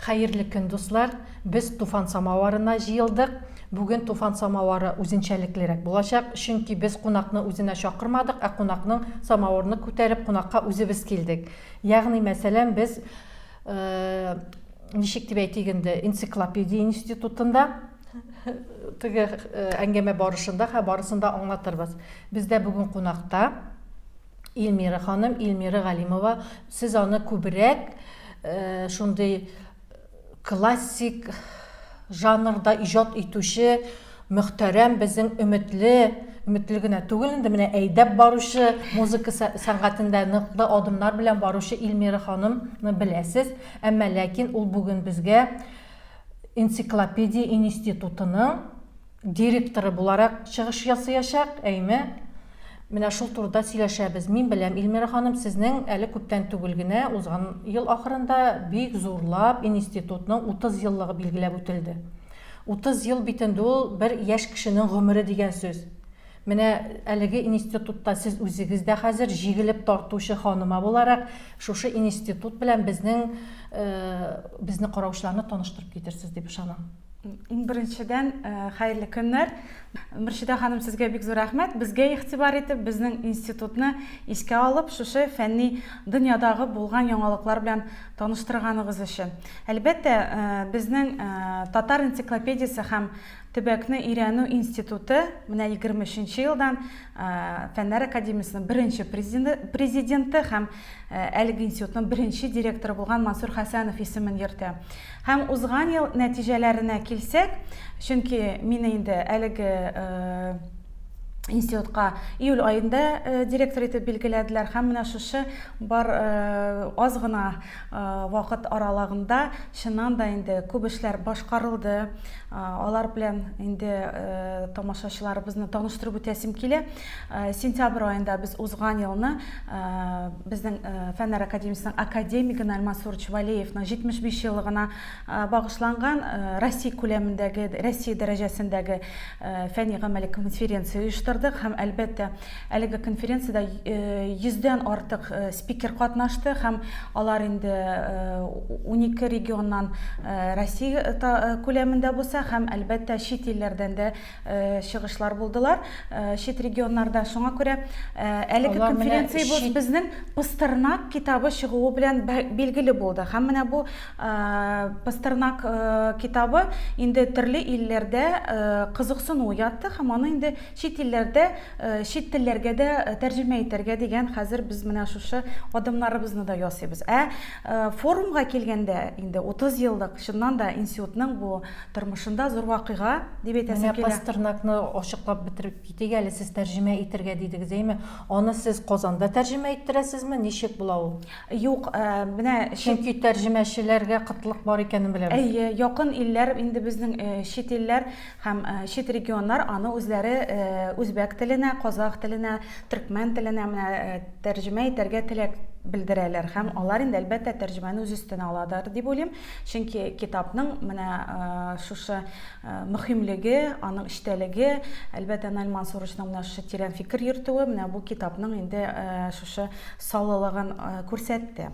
Хәерле көн, дуслар. Без Туфан самаварына җыелдык. Бүген Туфан самавары үзенчәлеклерәк булачак, чөнки без кунакны үзенә чакырмадык, ә кунакның самавырны күтәреп кунакка үзебез килдек. Ягъни, мәсәлән, без ничек дип әйтик инде, энциклопедия институтында теге әңгәмә барышында, барысында аңлатырбыз. Бездә бүген кунакта Илмира ханым, Илмира Галимова. Сез аны күбрәк шундый классик жанрда иҗат итүче, мөхтәрәм, безнең өметле генә түгел инде, менә әйдәп баручы, музыка сәнгатендә ныклы адымнар белән баручы Илмира ханымны беләсез. Әмма ләкин ул бүген безгә энциклопедия институтының директоры буларак чыгыш ясаячак. Әйме, менә шул турыда сөйләшәбез. Мин беләм, Илмира ханым, сезнең әле күптән түгел генә узган ел ахырында бик зурлап институтның 30 еллыгы билгеләп үтелде. 30 ел бит инде ул бер яшь кешенең гомере дигән сүз. Менә әлеге институтта сез үзегез дә хәзер җигелеп тартучы ханыма буларак шушы институт белән безне караучыларны таныштырып китерсез дип ышанам. Иң беренчедән, хәерле көннәр. Мөршидә ханым, сезгә бик зур рәхмәт. Безгә игътибар итеп, безнең институтны искә алып, шушы фәнни дөньядагы булган яңалыклар белән таныштырганыгыз өчен. Әлбәттә, безнең татар энциклопедиясе һәм төбәкне өйрәнү институты менә 23 елдан Фәннәр академиясенең беренче президенты һәм әлеге институтның беренче директоры булган Мансур Хәсәнов исемен йөртә. Һәм узган ел нәтиҗәләренә килсәк, чөнки мине инде әлеге институтка июль айында директор итеп билгеләделәр һәм менә шушы бар аз гына вакыт аралыгында чыннан да инде күп эшләр башкарылды. Алар белән инде тамашачыларыбызны таныштырып үтәсем килә. Сентябрь айында без узган елны безнең Фәннәр академиясенең академигы Мансур Валеевның 75 еллыгына багышланган Россия күләмендәге, Россия дәрәҗәсендәге фәнни гамәли конференция оештырдык. Һәм әлбәттә, әлеге конференциядә 100дән артык спикер катнашты һәм алар инде 12 регионнан Россия күләмендә булса һәм әлбәттә чит илләрдән дә чыгышлар булдылар. Чит регионнарда, шуңа күрә әлеге конференция безнең Пастернак китабы чыгуы белән билгеле булды. Һәм менә бу Пастернак китабы инде төрле илләрдә кызыксыну уятты һәм аны инде чит илләрдә, чит телләргә дә тәрҗемә итәргә дигән хәзер без менә шушы адымнарыбызны да ясыйбыз. Форумга килгәндә инде 30 еллык чыннан да институтның бу тормышында зур вакыйга дип әйтәсем килә. Пастернакны ачыклап бетереп китик әле, сез тәрҗемә итәргә дидегез, әйме? Аны сез Казанда тәрҗемә иттерәсезме? Ничек була ул? Юк, менә чөнки тәрҗемәчеләргә кытлык бар икәнен беләбез. Якын илләр инде безнең чит илләр һәм чит регионнар аны үзләре үзбәк теленә, казах теленә, төркмән теленә менә тәрҗемә итәргә теләк белдерәләр һәм алар инде әлбәттә тәрҗемәне үз өстенә аладыр дип уйлыйм. Чөнки китапның менә шушы мөһимлеге, аның эчтәлеге, әлбәттә Мансуровның менә шушы тирән фикер йөртүе менә бу китапның инде шушы саллылыгын күрсәтте.